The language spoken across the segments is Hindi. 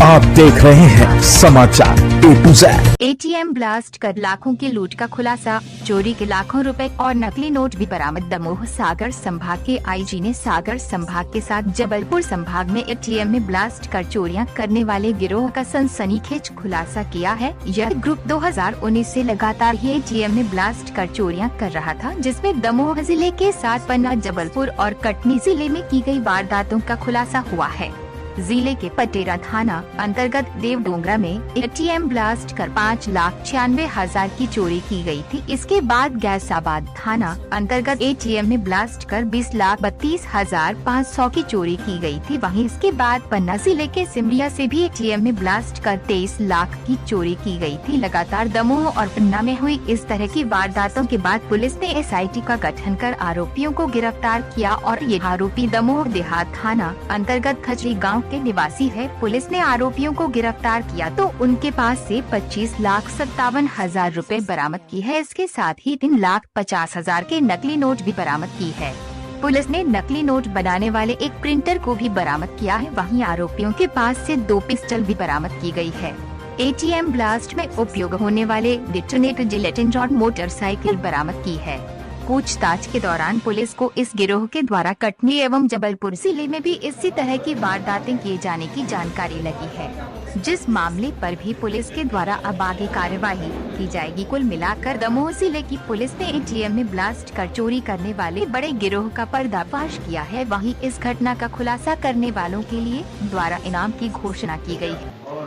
आप देख रहे हैं समाचार A to Z। ATM blast कर लाखों की लूट का खुलासा, चोरी के लाखों रुपए और नकली नोट भी बरामद। दमोह सागर संभाग के आईजी ने सागर संभाग के साथ जबलपुर संभाग में एटीएम में ब्लास्ट कर चोरियां करने वाले गिरोह का सनसनीखेज खुलासा किया है। यह ग्रुप 2019 से लगातार ही एटीएम में ब्लास्ट कर चोरियां कर रहा था, जिसमें दमोह जिले के साथ पन्ना, जबलपुर और कटनी जिले में की गई वारदातों का खुलासा हुआ है। जिले के पटेरा थाना अंतर्गत देवडोंगरा में एटीएम ब्लास्ट कर 5,96,000 की चोरी की गई थी। इसके बाद गैसाबाद थाना अंतर्गत एटीएम में ब्लास्ट कर 20,32,500 की चोरी की गई थी। वहीं इसके बाद पन्ना जिले के सिमरिया से भी एटीएम में ब्लास्ट कर 23 लाख की चोरी की गई थी। लगातार दमोह और पन्ना में हुई इस तरह की वारदातों के बाद पुलिस ने एसआईटी का गठन कर आरोपियों को गिरफ्तार किया और ये आरोपी दमोह देहात थाना अंतर्गत खचरी गाँव के निवासी है। पुलिस ने आरोपियों को गिरफ्तार किया तो उनके पास से 25,57,000 रुपए बरामद की है। इसके साथ ही 3,50,000 के नकली नोट भी बरामद की है। पुलिस ने नकली नोट बनाने वाले एक प्रिंटर को भी बरामद किया है। वहीं आरोपियों के पास से 2 पिस्टल भी बरामद की गई है। एटीएम ब्लास्ट में उपयोग होने वाले डिटोनेटर, जिलेटिन रॉड, मोटरसाइकिल बरामद की है। पूछताछ के दौरान पुलिस को इस गिरोह के द्वारा कटनी एवं जबलपुर जिले में भी इसी तरह की वारदातें किए जाने की जानकारी लगी है, जिस मामले पर भी पुलिस के द्वारा अब आगे कार्यवाही की जाएगी। कुल मिलाकर दमोह जिले की पुलिस ने एटीएम में ब्लास्ट कर चोरी करने वाले बड़े गिरोह का पर्दाफाश किया है। वहीं इस घटना का खुलासा करने वालों के लिए द्वारा इनाम की घोषणा की गई है। और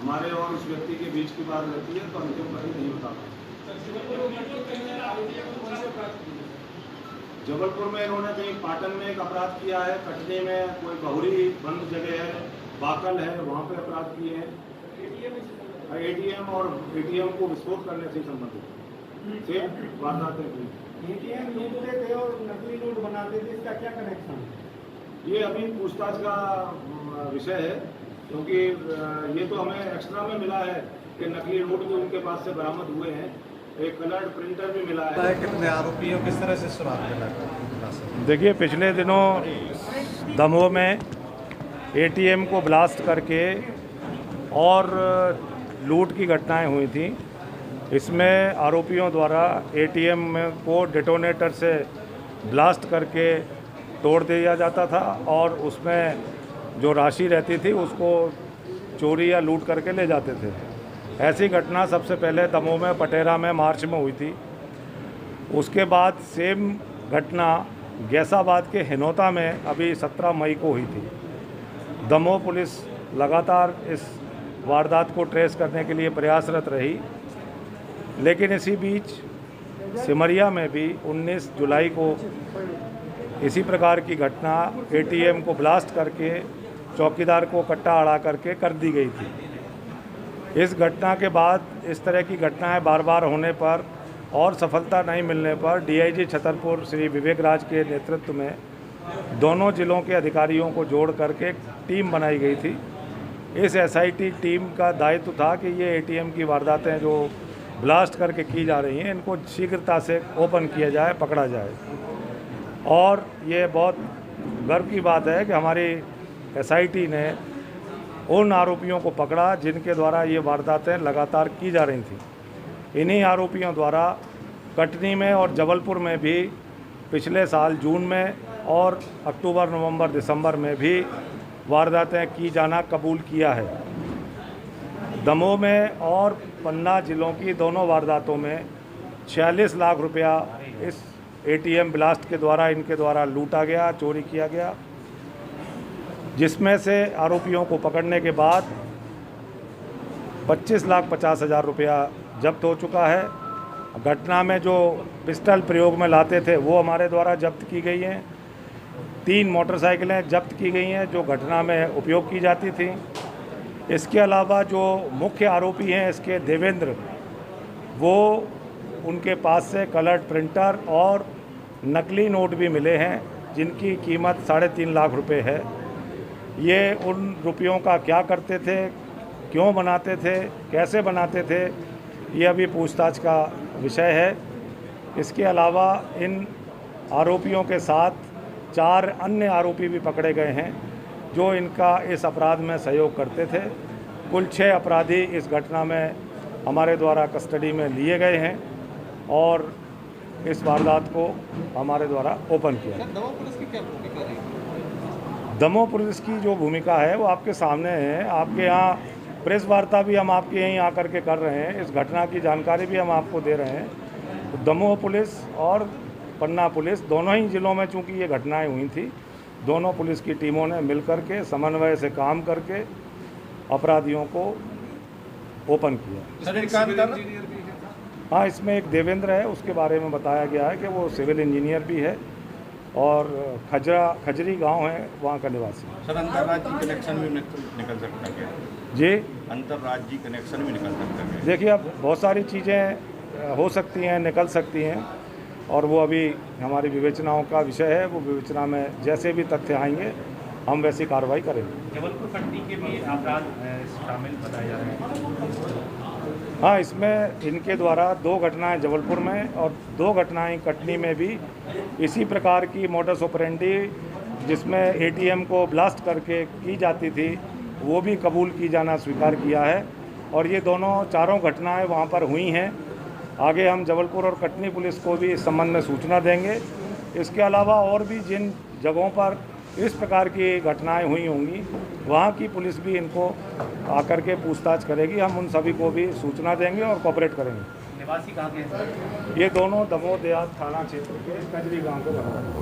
हमारे और उस व्यक्ति के बीच की बात रहती है तो अंतिम पर नहीं होता। जबलपुर में इन्होंने कहीं पाटन में एक अपराध किया है, कटनी में कोई बहुरी बंद जगह है, बाकल है, वहाँ पे अपराध किए हैं। एटीएम और एटीएम को विस्फोट करने से संबंधित से वारदातें हुई। एटीएम लूटते थे और नकली नोट बनाते थे, इसका क्या कनेक्शन? ये अभी पूछताछ का विषय है, क्योंकि ये तो हमें एक्स्ट्रा में मिला है कि नकली नोट भी उनके पास से बरामद हुए हैं। एक कलर्ड प्रिंटर भी मिला है। कितने आरोपियों किस तरह से सुराग मिला? देखिए, पिछले दिनों दमोह में एटीएम को ब्लास्ट करके और लूट की घटनाएं हुई थी। इसमें आरोपियों द्वारा एटीएम को डेटोनेटर से ब्लास्ट करके तोड़ दिया जाता था और उसमें जो राशि रहती थी उसको चोरी या लूट करके ले जाते थे। ऐसी घटना सबसे पहले दमोह में पटेरा में मार्च में हुई थी। उसके बाद सेम घटना गैसाबाद के हिनोता में अभी 17 मई को हुई थी। दमोह पुलिस लगातार इस वारदात को ट्रेस करने के लिए प्रयासरत रही, लेकिन इसी बीच सिमरिया में भी 19 जुलाई को इसी प्रकार की घटना एटीएम को ब्लास्ट करके चौकीदार को कट्टा अड़ा करके कर दी गई थी। इस घटना के बाद इस तरह की घटनाएं बार बार होने पर और सफलता नहीं मिलने पर डीआईजी छतरपुर श्री विवेक राज के नेतृत्व में दोनों जिलों के अधिकारियों को जोड़ करके एक टीम बनाई गई थी। इस एसआईटी टीम का दायित्व था कि ये एटीएम की वारदातें जो ब्लास्ट करके की जा रही हैं, इनको शीघ्रता से ओपन किया जाए, पकड़ा जाए। और ये बहुत गर्व की बात है कि हमारी एसआईटी ने उन आरोपियों को पकड़ा जिनके द्वारा ये वारदातें लगातार की जा रही थी। इन्हीं आरोपियों द्वारा कटनी में और जबलपुर में भी पिछले साल जून में और अक्टूबर, नवंबर, दिसंबर में भी वारदातें की जाना कबूल किया है। दमोह में और पन्ना जिलों की दोनों वारदातों में 46 लाख रुपया इस एटीएम ब्लास्ट के द्वारा इनके द्वारा लूटा गया, चोरी किया गया, जिसमें से आरोपियों को पकड़ने के बाद 25,50,000 रुपया जब्त हो चुका है। घटना में जो पिस्टल प्रयोग में लाते थे वो हमारे द्वारा जब्त की गई हैं। 3 मोटरसाइकिलें जब्त की गई हैं जो घटना में उपयोग की जाती थी। इसके अलावा जो मुख्य आरोपी हैं इसके देवेंद्र, वो उनके पास से कलर्ड प्रिंटर और नकली नोट भी मिले हैं जिनकी कीमत 3.5 लाख रुपए है। ये उन रुपयों का क्या करते थे, क्यों बनाते थे, कैसे बनाते थे, ये अभी पूछताछ का विषय है। इसके अलावा इन आरोपियों के साथ 4 अन्य आरोपी भी पकड़े गए हैं जो इनका इस अपराध में सहयोग करते थे। कुल 6 अपराधी इस घटना में हमारे द्वारा कस्टडी में लिए गए हैं और इस वारदात को हमारे द्वारा ओपन किया। दमोह पुलिस की क्या भूमिका रही? दमोह पुलिस की जो भूमिका है वो आपके सामने है। आपके यहाँ प्रेस वार्ता भी हम आपके यहीं आकर के कर रहे हैं, इस घटना की जानकारी भी हम आपको दे रहे हैं। तो दमोह पुलिस और पन्ना पुलिस दोनों ही ज़िलों में चूँकि ये घटनाएं हुई थी, दोनों पुलिस की टीमों ने मिल कर के समन्वय से काम करके अपराधियों को ओपन किया। हाँ, इसमें एक देवेंद्र है, उसके बारे में बताया गया है कि वो सिविल इंजीनियर भी है और खजरी गांव है वहाँ का निवासी। सर, अंतर्राज्यीय कनेक्शन भी निकल सकता है? जी, अंतर्राज्यीय कनेक्शन भी निकल सकता है? देखिए, अब बहुत सारी चीज़ें हो सकती हैं, निकल सकती हैं और वो अभी हमारी विवेचनाओं का विषय है। वो विवेचना में जैसे भी तथ्य आएंगे हम वैसी कार्रवाई करेंगे। जबलपुर पट्टी के भी अपराध शामिल बताए जा रहे हैं। हाँ, इसमें इनके द्वारा 2 घटनाएं जबलपुर में और 2 घटनाएं कटनी में भी इसी प्रकार की मोडस ऑपरेंडी जिसमें एटीएम को ब्लास्ट करके की जाती थी, वो भी कबूल की जाना स्वीकार किया है और ये दोनों 4 घटनाएं वहाँ पर हुई हैं। आगे हम जबलपुर और कटनी पुलिस को भी इस संबंध में सूचना देंगे। इसके अलावा और भी जिन जगहों पर इस प्रकार की घटनाएं हुई होंगी वहाँ की पुलिस भी इनको आकर के पूछताछ करेगी। हम उन सभी को भी सूचना देंगे और कोऑपरेट करेंगे। निवासी कहाँ के हैं? ये दोनों दमोह देहात थाना क्षेत्र के कजरी गांव के बराबर।